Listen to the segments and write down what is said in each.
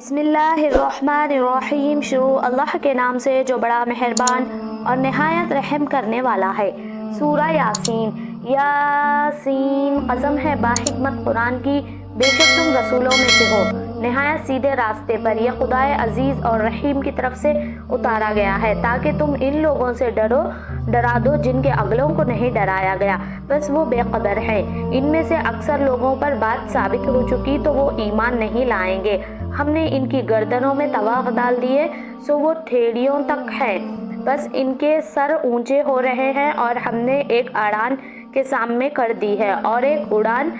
بسم اللہ الرحمن الرحیم۔ شروع اللہ کے نام سے جو بڑا مہربان اور نہایت رحم کرنے والا ہے۔ سورہ یاسین۔ یاسین، قسم ہے با حکمت قرآن کی، بے شک تم رسولوں میں سے ہو نہایت سیدھے راستے پر۔ یہ خدائے عزیز اور رحیم کی طرف سے اتارا گیا ہے تاکہ تم ان لوگوں سے ڈرا دو جن کے اگلوں کو نہیں ڈرایا گیا، بس وہ بے قدر ہیں۔ ان میں سے اکثر لوگوں پر بات ثابت ہو چکی تو وہ ایمان نہیں لائیں گے۔ ہم نے ان کی گردنوں میں طواق ڈال دیے سو وہ ٹھیڑیوں تک ہے، بس ان کے سر اونچے ہو رہے ہیں، اور ہم نے ایک اڑان کے سامنے کر دی ہے اور ایک اڑان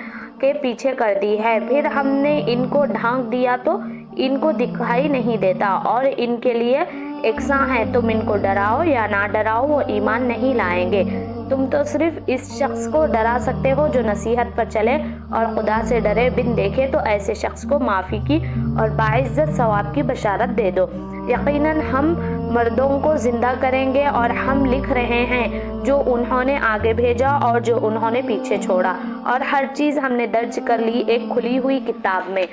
کے پیچھے کر دی ہے۔ پھر ہم نے ان کو ڈھانک دیا تو ان کو دکھائی نہیں دیتا، اور ان کے لیے یکساں ہے، تم ان کو ڈراؤ یا نہ ڈراؤ وہ ایمان نہیں لائیں گے۔ تم تو صرف اس شخص کو ڈرا سکتے ہو جو نصیحت پر چلے اور خدا سے ڈرے بن دیکھے، تو ایسے شخص کو معافی کی اور باعزت ثواب کی بشارت دے دو۔ یقیناً ہم مردوں کو زندہ کریں گے، اور ہم لکھ رہے ہیں جو انہوں نے آگے بھیجا اور جو انہوں نے پیچھے چھوڑا، اور ہر چیز ہم نے درج کر لی ایک کھلی ہوئی کتاب میں۔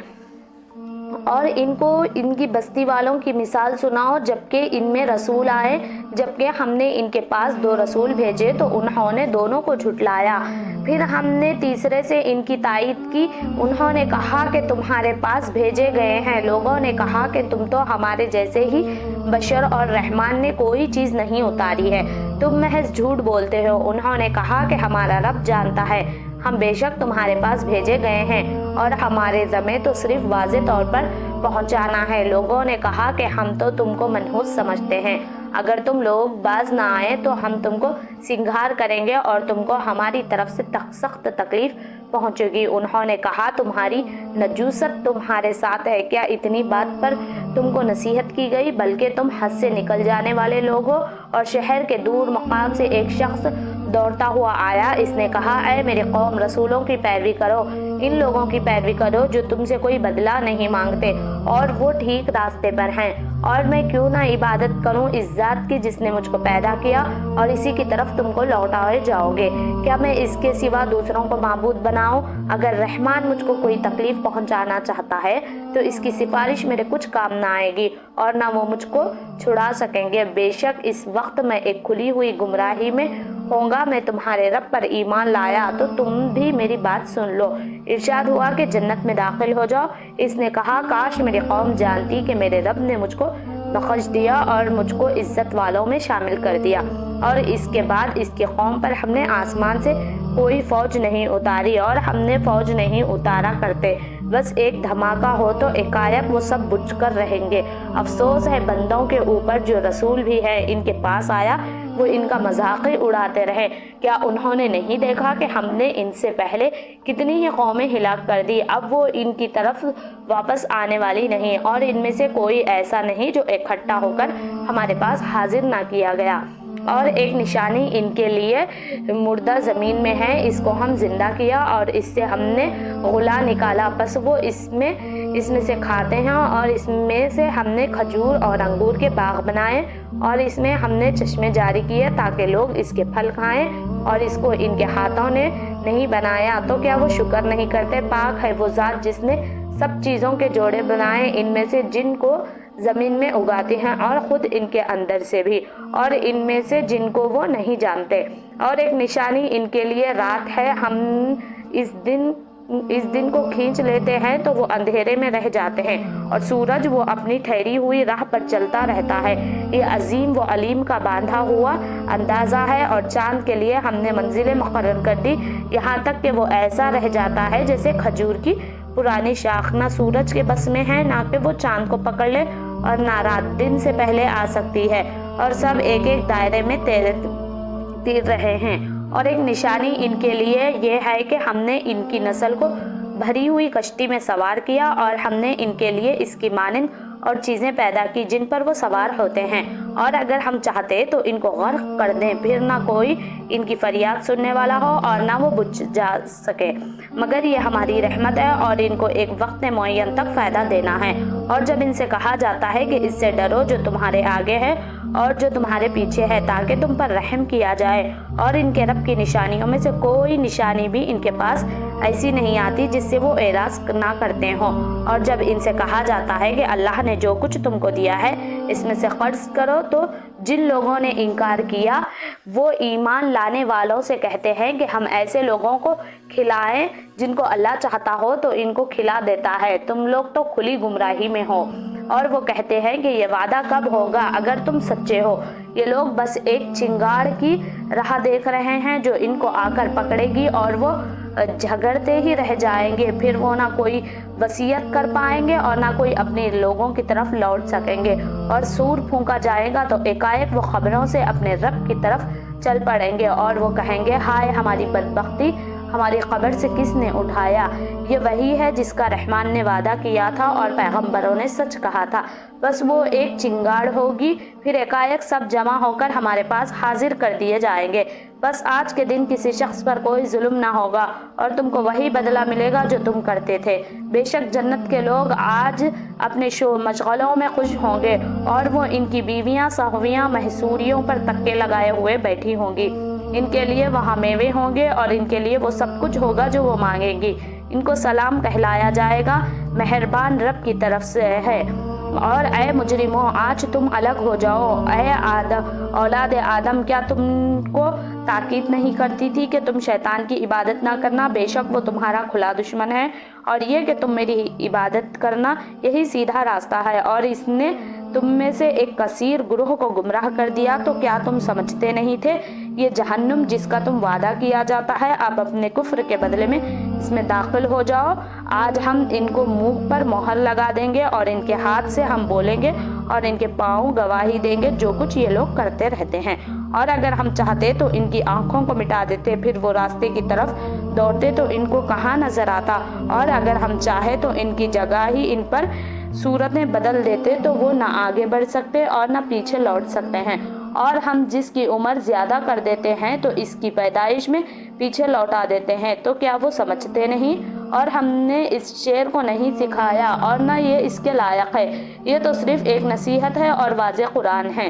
اور ان کو ان کی بستی والوں کی مثال سناؤ جبکہ ان میں رسول آئے، جبکہ ہم نے ان کے پاس 2 رسول بھیجے تو انہوں نے دونوں کو جھٹلایا۔ پھر ہم نے تیسرے سے ان کی تائید کی، انہوں نے کہا کہ تمہارے پاس بھیجے گئے ہیں۔ لوگوں نے کہا کہ تم تو ہمارے جیسے ہی بشر، اور رحمان نے کوئی چیز نہیں اتاری ہے، تم محض جھوٹ بولتے ہو۔ انہوں نے کہا کہ ہمارا رب جانتا ہے، ہم بے شک تمہارے پاس بھیجے گئے ہیں، اور ہمارے ذمہ تو صرف واضح طور پر پہنچانا ہے۔ لوگوں نے کہا کہ ہم تو تم کو منحوس سمجھتے ہیں، اگر تم لوگ باز نہ آئے تو ہم تم کو سنگھار کریں گے اور تم کو ہماری طرف سے سخت تکلیف پہنچے گی۔ انہوں نے کہا تمہاری نجوست تمہارے ساتھ ہے کیا؟ اتنی بات پر تم کو نصیحت کی گئی، بلکہ تم حد سے نکل جانے والے لوگ ہو۔ اور شہر کے دور مقام سے ایک شخص دوڑتا ہوا آیا، اس نے کہا اے میری قوم، رسولوں کی پیروی کرو، ان لوگوں کی پیروی کرو جو تم سے کوئی بدلہ نہیں مانگتے اور وہ ٹھیک راستے پر ہیں۔ اور میں کیوں نہ عبادت کروں اس ذات کی جس نے مجھ کو پیدا کیا اور اسی کی طرف تم کو لوٹائے جاؤ گے؟ کیا میں اس کے سوا دوسروں کو معبود بناؤں؟ اگر رحمان مجھ کو کوئی تکلیف پہنچانا چاہتا ہے تو اس کی سفارش میرے کچھ کام نہ آئے گی، اور نہ وہ مجھ کو چھڑا سکیں گے۔ بے شک اس وقت میں ایک کھلی ہوئی گمراہی میں ہوں گا۔ میں تمہارے رب پر ایمان لایا تو تم بھی میری بات سن لو۔ ارشاد ہوا کہ جنت میں داخل ہو جاؤ۔ اس نے کہا کاش میری قوم جانتی کہ میرے رب نے مجھ کو بخش دیا اور مجھ کو عزت والوں میں شامل کر دیا۔ اور اس کے بعد اس کی قوم پر ہم نے آسمان سے کوئی فوج نہیں اتاری، اور ہم نے فوج نہیں اتارا کرتے، بس ایک دھماکہ ہو تو ایکائک وہ سب بجھ کر رہیں گے۔ افسوس ہے بندوں کے اوپر جو رسول بھی ہے ان کے پاس آیا وہ ان کا مذاق ہی اڑاتے رہے۔ کیا انہوں نے نہیں دیکھا کہ ہم نے ان سے پہلے کتنی ہی قومیں ہلاک کر دی؟ اب وہ ان کی طرف واپس آنے والی نہیں، اور ان میں سے کوئی ایسا نہیں جو اکٹھا ہو کر ہمارے پاس حاضر نہ کیا گیا۔ اور ایک نشانی ان کے لیے مردہ زمین میں ہے، اس کو ہم زندہ کیا اور اس سے ہم نے غلہ نکالا، پس وہ اس میں سے کھاتے ہیں۔ اور اس میں سے ہم نے کھجور اور انگور کے باغ بنائے، اور اس میں ہم نے چشمے جاری کیے تاکہ لوگ اس کے پھل کھائیں، اور اس کو ان کے ہاتھوں نے نہیں بنایا تو کیا وہ شکر نہیں کرتے؟ پاک ہے وہ ذات جس نے سب چیزوں کے جوڑے بنائے، ان میں سے جن کو زمین میں اگاتے ہیں اور خود ان کے اندر سے بھی، اور ان میں سے جن کو وہ نہیں جانتے۔ اور ایک نشانی ان کے لیے رات ہے، ہم اس دن کو کھینچ لیتے ہیں تو وہ اندھیرے میں رہ جاتے ہیں، اور سورج وہ اپنی ٹھہری ہوئی راہ پر چلتا رہتا ہے۔ یہ عظیم و علیم کا باندھا ہوا اندازہ ہے، اور چاند کے لیے ہم نے منزلیں مقرر کر دی، یہاں تک کہ وہ ایسا رہ جاتا ہے جیسے کھجور کی پرانی شاخ۔ نہ سورج کے بس میں ہے نہ کہ وہ چاند کو پکڑ لے، اور نہ رات دن سے پہلے آ سکتی ہے، اور سب ایک ایک دائرے میں تیر رہے ہیں۔ اور ایک نشانی ان کے لیے یہ ہے کہ ہم نے ان کی نسل کو بھری ہوئی کشتی میں سوار کیا، اور ہم نے ان کے لیے اس کی مانند اور چیزیں پیدا کی جن پر وہ سوار ہوتے ہیں، اور اگر ہم چاہتے تو ان کو غرق کر دیں، پھر نہ کوئی ان کی فریاد سننے والا ہو اور نہ وہ بجھ جا سکے، مگر یہ ہماری رحمت ہے اور ان کو ایک وقت معین تک فائدہ دینا ہے۔ اور جب ان سے کہا جاتا ہے کہ اس سے ڈرو جو تمہارے آگے ہے اور جو تمہارے پیچھے ہے، تاکہ تم پر رحم کیا جائے، اور ان کے رب کی نشانیوں میں سے کوئی نشانی بھی ان کے پاس ایسی نہیں آتی جس سے وہ اعراض نہ کرتے ہوں۔ اور جب ان سے کہا جاتا ہے کہ اللہ نے جو کچھ تم کو دیا ہے اس میں سے خرچ کرو، تو جن لوگوں نے انکار کیا وہ ایمان لانے والوں سے کہتے ہیں کہ ہم ایسے لوگوں کو کھلائیں جن کو اللہ چاہتا ہو تو ان کو کھلا دیتا ہے، تم لوگ تو کھلی گمراہی میں ہو۔ اور وہ کہتے ہیں کہ یہ وعدہ کب ہوگا اگر تم سچے ہو؟ یہ لوگ بس ایک چنگاڑ کی راہ دیکھ رہے ہیں جو ان کو آ کر پکڑے گی اور وہ جھگڑتے ہی رہ جائیں گے، پھر وہ نہ کوئی وصیت کر پائیں گے اور نہ کوئی اپنے لوگوں کی طرف لوٹ سکیں گے۔ اور سور پھونکا جائے گا تو ایکائک وہ خبروں سے اپنے رب کی طرف چل پڑیں گے اور وہ کہیں گے ہائے ہماری بدبختی، ہماری قبر سے کس نے اٹھایا؟ یہ وہی ہے جس کا رحمان نے وعدہ کیا تھا اور پیغمبروں نے سچ کہا تھا، بس وہ ایک چنگاڑ ہوگی، پھر ایکائک سب جمع ہو کر ہمارے پاس حاضر کر دیے جائیں گے۔ بس آج کے دن کسی شخص پر کوئی ظلم نہ ہوگا اور تم کو وہی بدلہ ملے گا جو تم کرتے تھے۔ بے شک جنت کے لوگ آج اپنے مشغلوں میں خوش ہوں گے اور وہ ان کی بیویاں سہویاں محسوریوں پر تکے لگائے ہوئے بیٹھی ہوں گی، ان کے لیے وہاں میوے ہوں گے اور ان کے لیے وہ سب کچھ ہوگا جو وہ مانگیں گی۔ ان کو سلام کہلایا جائے گا، مہربان رب کی طرف سے ہے۔ اور اے مجرموں آج تم الگ ہو جاؤ، اے اولاد آدم کیا تم کو تاکید نہیں کرتی تھی کہ تم شیطان کی عبادت نہ کرنا، بے شک وہ تمہارا کھلا دشمن ہے، اور یہ کہ تم میری عبادت کرنا یہی سیدھا راستہ ہے، اور اس نے تم میں سے ایک کثیر گروہ کو گمراہ کر دیا، تو کیا تم سمجھتے نہیں تھے؟ یہ جہنم جس کا تم وعدہ کیا جاتا ہے، اب اپنے کفر کے بدلے میں اس میں داخل ہو جاؤ۔ آج ہم ان کو منہ پر مہر لگا دیں گے اور ان کے ہاتھ سے ہم بولیں گے اور ان کے پاؤں گواہی دیں گے جو کچھ یہ لوگ کرتے رہتے ہیں۔ اور اگر ہم چاہتے تو ان کی آنکھوں کو مٹا دیتے، پھر وہ راستے کی طرف دوڑتے تو ان کو کہاں نظر آتا، اور اگر ہم چاہے تو ان کی جگہ ہی ان پر صورتیں بدل دیتے تو وہ نہ آگے بڑھ سکتے اور نہ پیچھے لوٹ سکتے ہیں۔ اور ہم جس کی عمر زیادہ کر دیتے ہیں تو اس کی پیدائش میں پیچھے لوٹا دیتے ہیں، تو کیا وہ سمجھتے نہیں؟ اور ہم نے اس شعر کو نہیں سکھایا اور نہ یہ اس کے لائق ہے، یہ تو صرف ایک نصیحت ہے اور واضح قرآن ہے،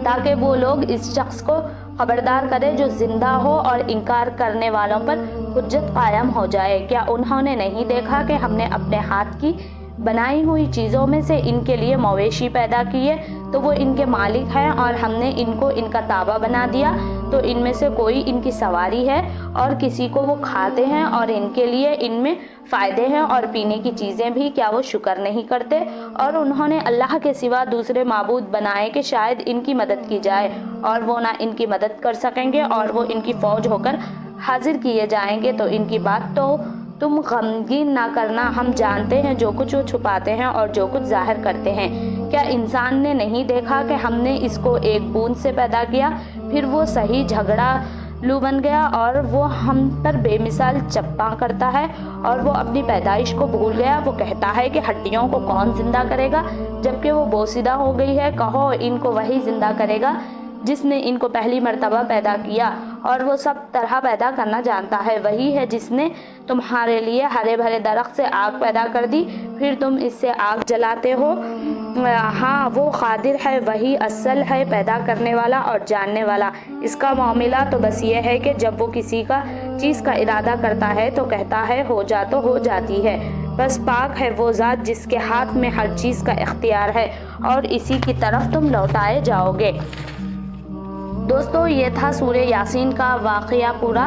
تاکہ وہ لوگ اس شخص کو خبردار کرے جو زندہ ہو اور انکار کرنے والوں پر حجت قائم ہو جائے۔ کیا انہوں نے نہیں دیکھا کہ ہم نے اپنے ہاتھ کی بنائی ہوئی چیزوں میں سے ان کے لیے مویشی پیدا کیے تو وہ ان کے مالک ہیں، اور ہم نے ان کو ان کا تابع بنا دیا تو ان میں سے کوئی ان کی سواری ہے اور کسی کو وہ کھاتے ہیں اور ان کے لیے ان میں فائدے ہیں اور پینے کی چیزیں بھی، کیا وہ شکر نہیں کرتے؟ اور انہوں نے اللہ کے سوا دوسرے معبود بنائے کہ شاید ان کی مدد کی جائے، اور وہ نہ ان کی مدد کر سکیں گے اور وہ ان کی فوج ہو کر حاضر کیے جائیں گے۔ تو ان کی بات تو تم غمگین نہ کرنا، ہم جانتے ہیں جو کچھ وہ چھپاتے ہیں اور جو کچھ ظاہر کرتے ہیں۔ کیا انسان نے نہیں دیکھا کہ ہم نے اس کو ایک بوند سے پیدا کیا، پھر وہ صحیح جھگڑا لو بن گیا اور وہ ہم پر بے مثال چپاں کرتا ہے اور وہ اپنی پیدائش کو بھول گیا؟ وہ کہتا ہے کہ ہڈیوں کو کون زندہ کرے گا جبکہ وہ بوسیدہ ہو گئی ہے؟ کہو ان کو وہی زندہ کرے گا جس نے ان کو پہلی مرتبہ پیدا کیا، اور وہ سب طرح پیدا کرنا جانتا ہے۔ وہی ہے جس نے تمہارے لیے ہرے بھرے درخت سے آگ پیدا کر دی، پھر تم اس سے آگ جلاتے ہو۔ ہاں وہ قادر ہے، وہی اصل ہے پیدا کرنے والا اور جاننے والا۔ اس کا معاملہ تو بس یہ ہے کہ جب وہ کسی چیز کا ارادہ کرتا ہے تو کہتا ہے ہو جا تو ہو جاتی ہے۔ بس پاک ہے وہ ذات جس کے ہاتھ میں ہر چیز کا اختیار ہے اور اسی کی طرف تم لوٹائے جاؤ گے۔ دوستو یہ تھا سورہ یاسین کا واقعہ پورا۔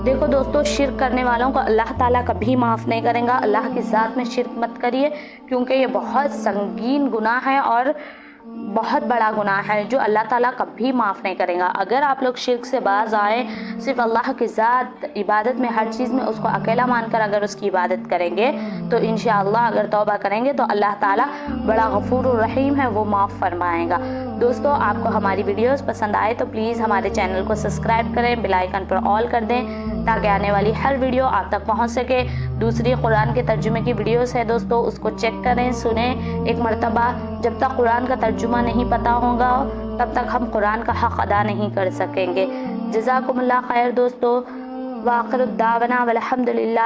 دیکھو دوستو، شرک کرنے والوں کو اللہ تعالیٰ کبھی معاف نہیں کرے گا۔ اللہ کی ذات میں شرک مت کریے، کیونکہ یہ بہت سنگین گناہ ہے اور بہت بڑا گناہ ہے جو اللہ تعالیٰ کبھی معاف نہیں کرے گا۔ اگر آپ لوگ شرک سے باز آئیں، صرف اللہ کی ذات عبادت میں ہر چیز میں اس کو اکیلا مان کر اگر اس کی عبادت کریں گے تو انشاءاللہ اگر توبہ کریں گے تو اللہ تعالیٰ بڑا غفور الرحیم ہے، وہ معاف فرمائے گا۔ دوستو آپ کو ہماری ویڈیوز پسند آئے تو پلیز ہمارے چینل کو سبسکرائب کریں، بیل آئیکن پر آل کر دیں تاکہ آنے والی ہر ویڈیو آپ تک پہنچ سکے۔ دوسری قرآن کے ترجمے کی ویڈیوز ہے دوستو، اس کو چیک کریں، سنیں ایک مرتبہ۔ جب تک قرآن کا ترجمہ نہیں پتہ ہوگا تب تک ہم قرآن کا حق ادا نہیں کر سکیں گے۔ جزاکم اللہ خیر دوستو، وآخر الدعوانا والحمدللہ۔